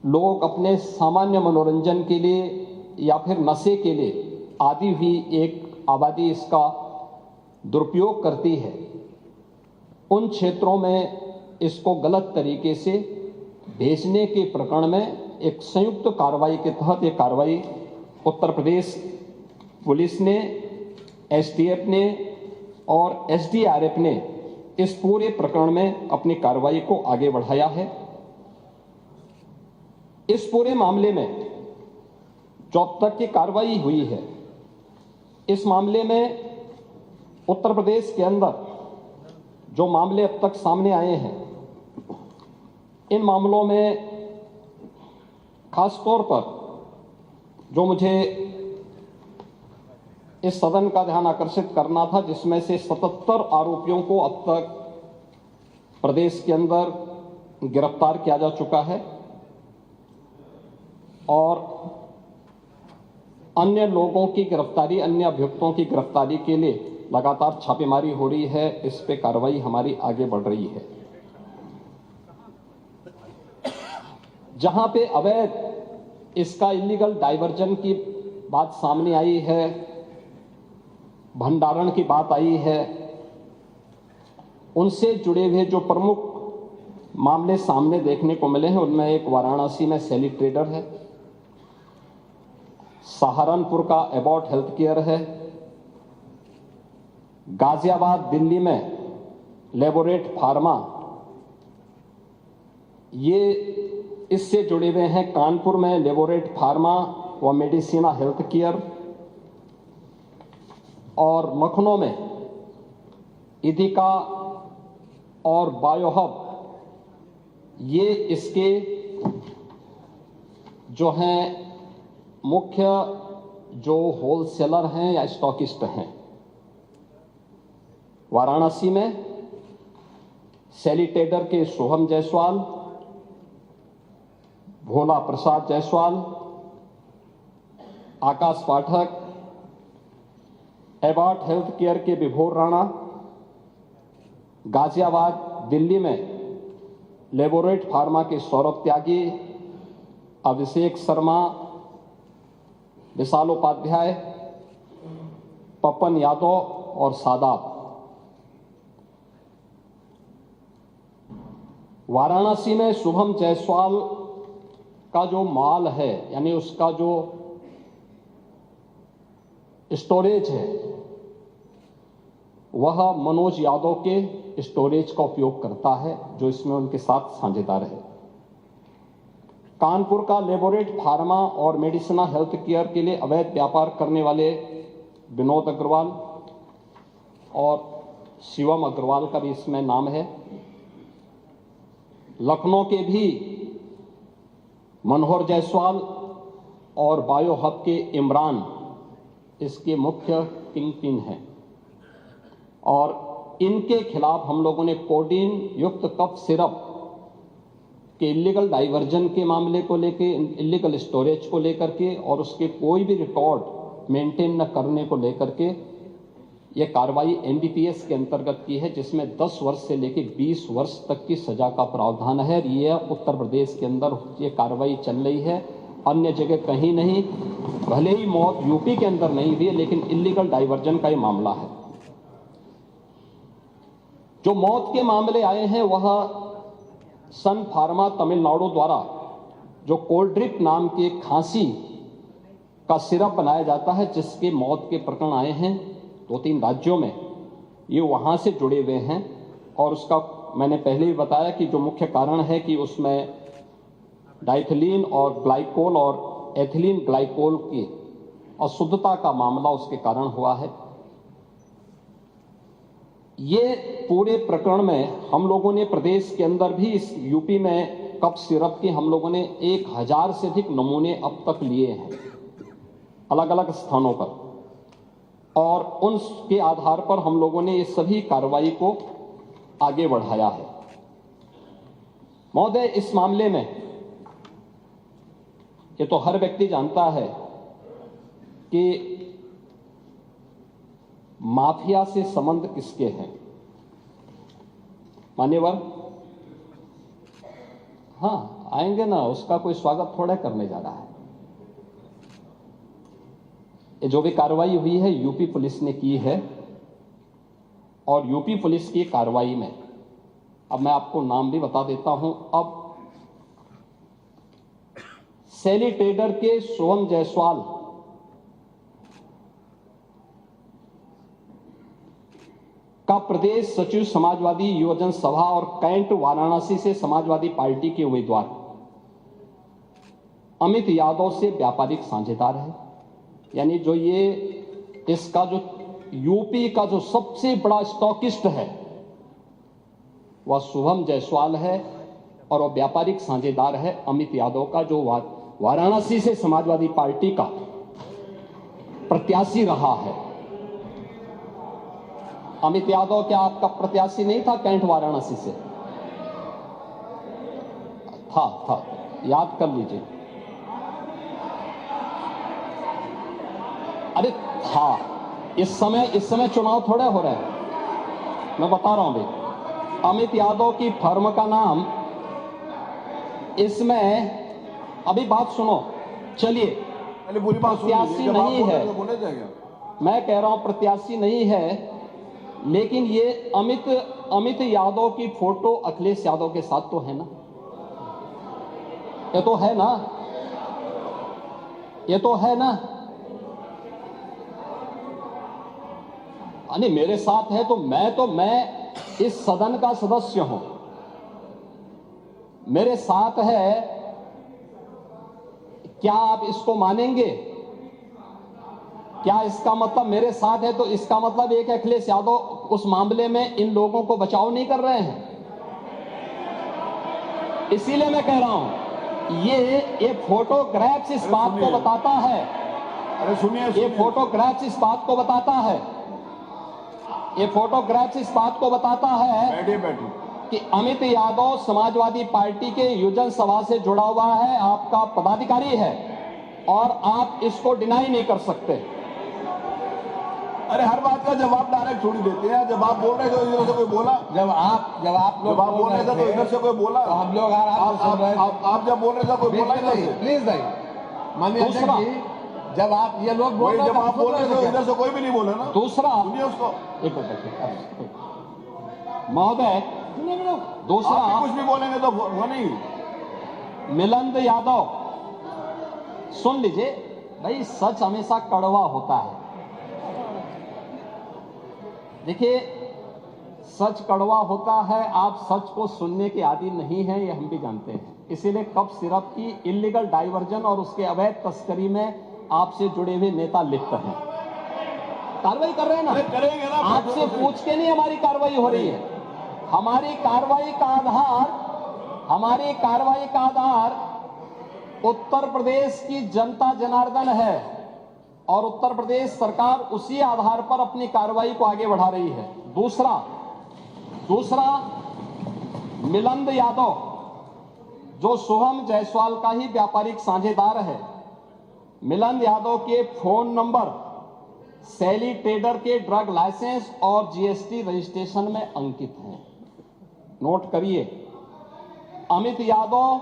लोग अपने सामान्य मनोरंजन के लिए या फिर नशे के लिए आदि हुई एक आबादी इसका दुरुपयोग करती है, उन क्षेत्रों में इसको गलत तरीके से भेजने के प्रकरण में एक संयुक्त कार्रवाई के तहत ये कार्रवाई उत्तर प्रदेश पुलिस ने, एसटीएफ ने और एसडीआरएफ ने इस पूरे प्रकरण में अपनी कार्रवाई को आगे बढ़ाया है। इस पूरे मामले में जो अब तक की कार्रवाई हुई है, इस मामले में उत्तर प्रदेश के अंदर जो मामले अब तक सामने आए हैं, इन मामलों में खास तौर पर जो मुझे इस सदन का ध्यान आकर्षित करना था, जिसमें से 77 आरोपियों को अब तक प्रदेश के अंदर गिरफ्तार किया जा चुका है और अन्य लोगों की गिरफ्तारी, अन्य अभियुक्तों की गिरफ्तारी के लिए लगातार छापेमारी हो रही है। इस पे कार्रवाई हमारी आगे बढ़ रही है। जहां पे अवैध इसका इलीगल डाइवर्जन की बात सामने आई है, भंडारण की बात आई है, उनसे जुड़े हुए जो प्रमुख मामले सामने देखने को मिले हैं, उनमें एक वाराणसी में सैली ट्रेडर है, सहारनपुर का एबॉट हेल्थ केयर है, गाजियाबाद दिल्ली में लेबोरेट फार्मा, ये इससे जुड़े हुए हैं कानपुर में लेबोरेट फार्मा व मेडिसिना हेल्थ केयर, और लखनऊ में इदिका और बायोहब, ये इसके जो हैं मुख्य जो होलसेलर हैं या स्टॉकिस्ट हैं। वाराणसी में सैली ट्रेडर के शुभम जायसवाल, भोला प्रसाद जायसवाल, आकाश पाठक, एबॉट हेल्थ केयर के विभोर राणा, गाजियाबाद दिल्ली में लेबोरेट फार्मा के सौरभ त्यागी, अभिषेक शर्मा, विशाल उपाध्याय, पपन यादव और सादाब। वाराणसी में शुभम जायसवाल का जो माल है, यानी उसका जो स्टोरेज है, वह मनोज यादव के स्टोरेज का उपयोग करता है, जो इसमें उनके साथ साझेदार है। कानपुर का लेबोरेट फार्मा और मेडिसिना हेल्थ केयर के लिए अवैध व्यापार करने वाले विनोद अग्रवाल और शिवम अग्रवाल का भी इसमें नाम है। लखनऊ के भी मनोहर जायसवाल और बायोहब के इमरान इसके मुख्य किंगपिन हैं और इनके खिलाफ हम लोगों ने कोडीन युक्त कफ सिरप के इलीगल डाइवर्जन के मामले को लेके, इलीगल स्टोरेज को लेकर के और उसके कोई भी रिकॉर्ड मेंटेन न करने को लेकर के ये कार्रवाई एनडीपीएस के अंतर्गत की है, जिसमें 10 वर्ष से लेकर 20 वर्ष तक की सजा का प्रावधान है। ये उत्तर प्रदेश के अंदर ये कार्रवाई चल रही है, अन्य जगह कहीं नहीं। भले ही मौत यूपी के अंदर नहीं हुई है, लेकिन इलीगल डाइवर्जन का ये मामला है। जो मौत के मामले आए हैं वह सन फार्मा तमिलनाडु द्वारा जो कोल्ड ड्रिप नाम के खांसी का सिरप बनाया जाता है, जिसके मौत के प्रकरण आए हैं 2-3 राज्यों में, ये वहां से जुड़े हुए हैं। और उसका मैंने पहले ही बताया कि जो मुख्य कारण है कि उसमें डाइथिलीन और ग्लाइकोल और एथिलीन ग्लाइकोल की अशुद्धता का मामला उसके कारण हुआ है। ये पूरे प्रकरण में हम लोगों ने प्रदेश के अंदर भी, इस यूपी में कफ सिरप के हम लोगों ने 1000 से अधिक नमूने अब तक लिए हैं अलग अलग स्थानों पर, और उनके आधार पर हम लोगों ने इस सभी कार्रवाई को आगे बढ़ाया है। महोदय, इस मामले में ये तो हर व्यक्ति जानता है कि माफिया से संबंध किसके हैं। मान्यवर, हाँ, आएंगे ना, उसका कोई स्वागत थोड़ा करने जा रहा है। ये जो भी कार्रवाई हुई है यूपी पुलिस ने की है, और यूपी पुलिस की कार्रवाई में अब मैं आपको नाम भी बता देता हूं। अब सैली ट्रेडर के शुभम जायसवाल का प्रदेश सचिव समाजवादी युवजन सभा और कैंट वाराणसी से समाजवादी पार्टी के उम्मीदवार अमित यादव से व्यापारिक साझेदार है। यानी जो ये इसका जो यूपी का जो सबसे बड़ा स्टॉकिस्ट है वह शुभम जायसवाल है, और वह व्यापारिक साझेदार है अमित यादव का, जो वाराणसी से समाजवादी पार्टी का प्रत्याशी रहा है। अमित यादव क्या आपका प्रत्याशी नहीं था कैंट वाराणसी से? था, याद कर लीजिए। अरे था, इस समय चुनाव थोड़े हो रहे हैं, मैं बता रहा हूं भाई। अमित यादव की फर्म का नाम इसमें, अभी बात सुनो, चलिए, प्रत्याशी नहीं है, मैं कह रहा हूं प्रत्याशी नहीं है, लेकिन ये अमित यादव की फोटो अखिलेश यादव के साथ तो है ना, ये तो है ना, ये तो है ना। नहीं, मेरे साथ है तो मैं इस सदन का सदस्य हूं, मेरे साथ है, क्या आप इसको मानेंगे? क्या इसका मतलब मेरे साथ है तो इसका मतलब एक अखिलेश यादव उस मामले में इन लोगों को बचाव नहीं कर रहे हैं? इसीलिए मैं कह रहा हूं ये फोटोग्राफ्स इस बात को बताता है। अरे सुनिए, ये फोटोग्राफ्स इस बात को बताता है, ये फोटोग्राफ्स इस बात को बताता है कि अमित यादव समाजवादी पार्टी के युवजन सभा से जुड़ा हुआ है, आपका पदाधिकारी है, और आप इसको डिनाई नहीं कर सकते। अरे हर बात का जवाब डायरेक्ट थोड़ी देते हैं। जब आप बोल रहे थे इधर से कोई बोला, जब आप लोग बोल रहे थे तो इधर से कोई बोला, तो हम लोग आप जब बोल रहे थे कोई बोला इधर से? प्लीज नहीं, माननीय अध्यक्ष जी, जब आप ये लोग बोल रहे जब आप बोल रहे थे इधर से कोई भी नहीं बोला ना। दूसरा, सुनिए उसको, एक महोदय, दूसरा आप कुछ भी बोलेंगे तो वो नहीं। मिलिंद यादव, सुन लीजिए भाई, सच हमेशा कड़वा होता है। देखिए, सच कड़वा होता है, आप सच को सुनने के आदी नहीं हैं, ये हम भी जानते हैं। इसीलिए कप सिरप की इलीगल डाइवर्जन और उसके अवैध तस्करी में आपसे जुड़े हुए नेता लिप्त हैं। कार्रवाई कर रहे हैं ना, करेंगे ना, आपसे पूछ के नहीं हमारी कार्रवाई हो रही है। हमारी कार्रवाई का आधार उत्तर प्रदेश की जनता जनार्दन है, और उत्तर प्रदेश सरकार उसी आधार पर अपनी कार्रवाई को आगे बढ़ा रही है। दूसरा मिलिंद यादव, जो शुभम जायसवाल का ही व्यापारिक साझेदार है, मिलिंद यादव के फोन नंबर सैली ट्रेडर के ड्रग लाइसेंस और जीएसटी रजिस्ट्रेशन में अंकित हैं। नोट करिए, अमित यादव,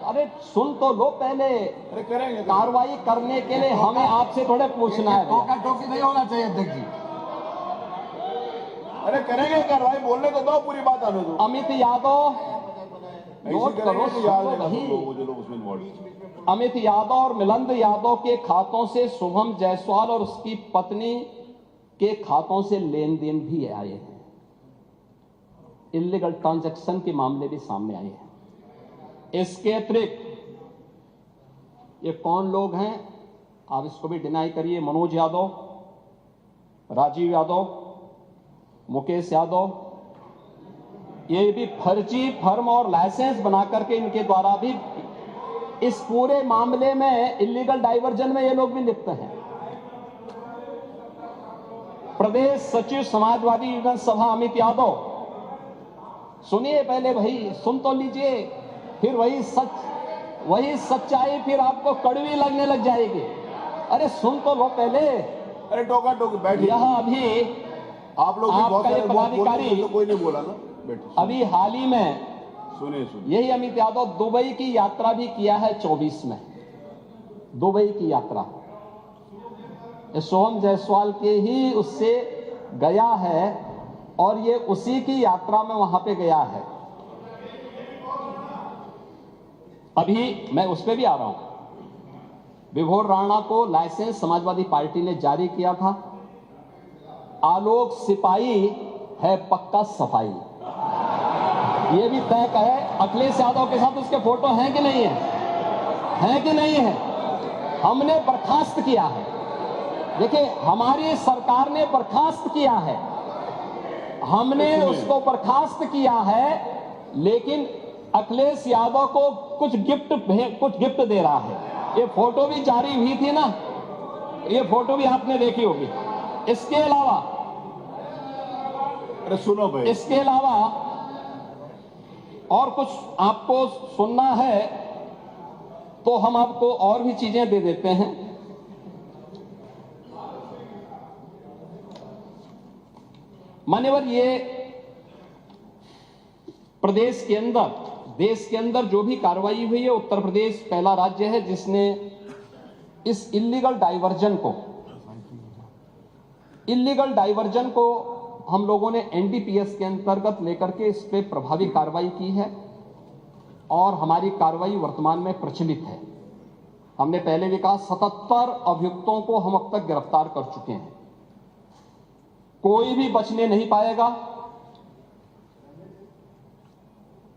अरे सुन तो लो पहले, अरे करेंगे कार्रवाई करने के लिए हमें आपसे थोड़े पूछना है। टोकी नहीं होना चाहिए अध्यक्ष जी। अरे करेंगे कार्रवाई, बोलने तो दो, पूरी बात आने दो। अमित यादव, नोट करो, अमित यादव और मिलिंद यादव के खातों से शुभम जायसवाल और उसकी पत्नी के खातों से लेन देन भी आए हैं, इलीगल ट्रांजैक्शन के मामले भी सामने आए हैं। इसके अतिरिक्त ये कौन लोग हैं, आप इसको भी डिनाई करिए। मनोज यादव, राजीव यादव, मुकेश यादव, ये भी फर्जी फर्म और लाइसेंस बना करके इनके द्वारा भी इस पूरे मामले में इलीगल डाइवर्जन में ये लोग भी लिप्त हैं। प्रदेश सचिव समाजवादी युवजन सभा अमित यादव, सुनिए पहले भाई, सुन तो लीजिए, फिर वही सच्चाई फिर आपको कड़वी लगने लग जाएगी। अरे सुन तो लो पहले। अरे टोका टोकी बैठिए। यहाँ अभी आप लोग आपका एक पदाधिकारी, तो कोई नहीं बोला ना, बैठिए। अभी हाल ही में सुनिए सुनिए, यही अमित यादव दुबई की यात्रा भी किया है 24 में, दुबई की यात्रा ये सोहम जायसवाल के ही उससे गया है और ये उसी की यात्रा में वहां पे गया है। अभी मैं उस पे भी आ रहा हूं। विभोर राणा को लाइसेंस समाजवादी पार्टी ने जारी किया था। आलोक सिपाही है पक्का सफाई, ये भी तय है। अखिलेश यादव के साथ उसके फोटो हैं कि नहीं है, हैं कि नहीं है? हमने बर्खास्त किया है। देखिए, हमारी सरकार ने बर्खास्त किया है, हमने उसको बर्खास्त किया है, लेकिन अखिलेश यादव को कुछ गिफ्ट दे रहा है। ये फोटो भी जारी हुई थी ना, ये फोटो भी आपने देखी होगी। इसके अलावा अरे सुनो भाई, इसके अलावा और कुछ आपको सुनना है तो हम आपको और भी चीजें दे देते हैं। मान्यवर, ये प्रदेश के अंदर, देश के अंदर जो भी कार्रवाई हुई है, उत्तर प्रदेश पहला राज्य है जिसने इस इल्लीगल डाइवर्जन को हम लोगों ने एनडीपीएस के अंतर्गत लेकर के इस पे प्रभावी कार्रवाई की है और हमारी कार्रवाई वर्तमान में प्रचलित है। हमने पहले भी कहा 77 अभियुक्तों को हम अब तक गिरफ्तार कर चुके हैं। कोई भी बचने नहीं पाएगा।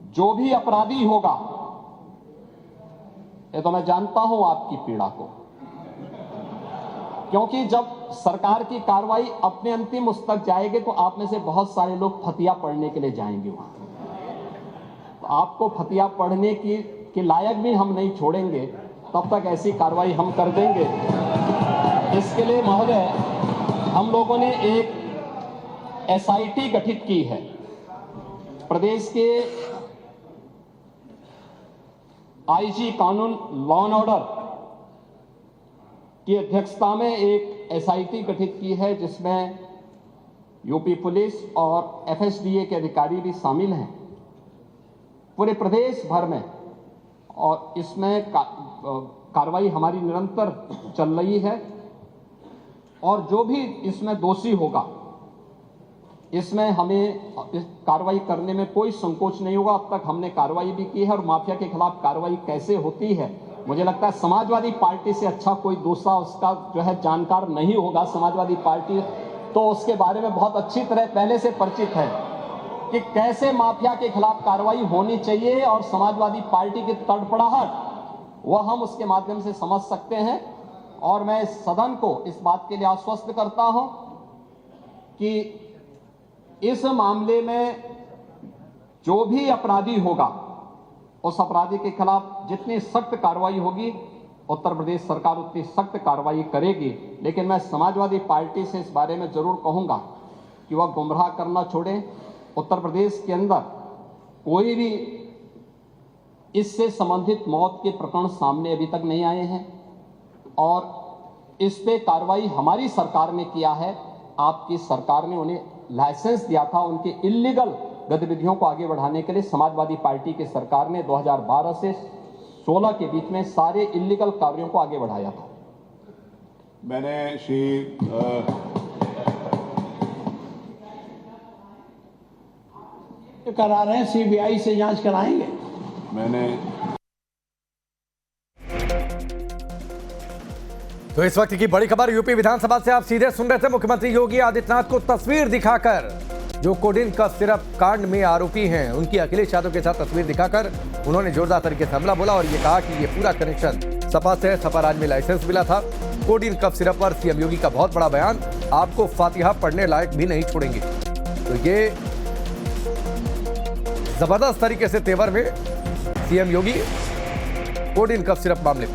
जो भी अपराधी होगा, ये तो मैं जानता हूं आपकी पीड़ा को, क्योंकि जब सरकार की कार्रवाई अपने अंतिम उस तक जाएगी तो आप में से बहुत सारे लोग फतिया पढ़ने के लिए जाएंगे वहां। तो आपको फतिया पढ़ने के लायक भी हम नहीं छोड़ेंगे, तब तक ऐसी कार्रवाई हम कर देंगे। इसके लिए महोदय, हम लोगों ने एक एसआईटी गठित की है। प्रदेश के आईजी कानून लॉ एंड ऑर्डर की अध्यक्षता में एक एसआईटी गठित की है, जिसमें यूपी पुलिस और एफएसडीए के अधिकारी भी शामिल हैं पूरे प्रदेश भर में। और इसमें कार्रवाई हमारी निरंतर चल रही है और जो भी इसमें दोषी होगा, इसमें हमें कार्रवाई करने में कोई संकोच नहीं होगा। अब तक हमने कार्रवाई भी की है और माफिया के खिलाफ कार्रवाई कैसे होती है, मुझे लगता है समाजवादी पार्टी से अच्छा कोई दूसरा उसका जो है जानकार नहीं होगा। समाजवादी पार्टी तो उसके बारे में बहुत अच्छी तरह पहले से परिचित है कि कैसे माफिया के खिलाफ कार्रवाई होनी चाहिए, और समाजवादी पार्टी की तड़पड़ाहट वह हम उसके माध्यम से समझ सकते हैं। और मैं सदन को इस बात के लिए आश्वस्त करता हूं कि इस मामले में जो भी अपराधी होगा, उस अपराधी के खिलाफ जितनी सख्त कार्रवाई होगी, उत्तर प्रदेश सरकार उतनी सख्त कार्रवाई करेगी। लेकिन मैं समाजवादी पार्टी से इस बारे में जरूर कहूंगा कि वह गुमराह करना छोड़े। उत्तर प्रदेश के अंदर कोई भी इससे संबंधित मौत के प्रकरण सामने अभी तक नहीं आए हैं और इस पे कार्रवाई हमारी सरकार ने किया है। आपकी सरकार ने उन्हें लाइसेंस दिया था उनके इल्लीगल गतिविधियों को आगे बढ़ाने के लिए। समाजवादी पार्टी की सरकार ने 2012 से 16 के बीच में सारे इल्लीगल कार्यों को आगे बढ़ाया था। मैंने श्री करा रहे हैं, सीबीआई से जांच कराएंगे। मैंने तो इस वक्त की बड़ी खबर यूपी विधानसभा से आप सीधे सुन रहे थे। मुख्यमंत्री योगी आदित्यनाथ को तस्वीर दिखाकर, जो कोडिन का सिरप कांड में आरोपी हैं, उनकी अखिलेश यादव के साथ तस्वीर दिखाकर उन्होंने जोरदार तरीके से हमला बोला और ये कहा कि ये पूरा कनेक्शन सपा से है। सपा राज में लाइसेंस मिला था। कोडिन कफ सिरप पर सीएम योगी का बहुत बड़ा बयान, आपको फातिहा पढ़ने लायक भी नहीं छोड़ेंगे। तो ये जबरदस्त तरीके से तेवर में सीएम योगी कोडिन कफ सिरप मामले में।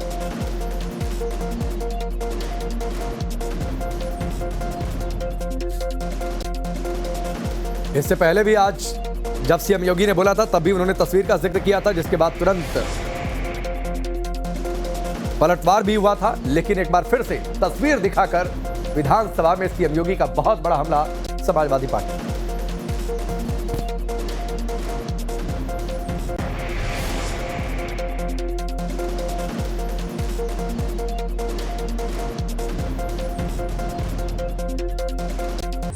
इससे पहले भी आज जब सीएम योगी ने बोला था तब भी उन्होंने तस्वीर का जिक्र किया था, जिसके बाद तुरंत पलटवार भी हुआ था। लेकिन एक बार फिर से तस्वीर दिखाकर विधानसभा में सीएम योगी का बहुत बड़ा हमला Samajwadi party.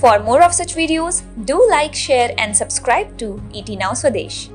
For more of such videos, do like, share and subscribe to ET Now Swadesh.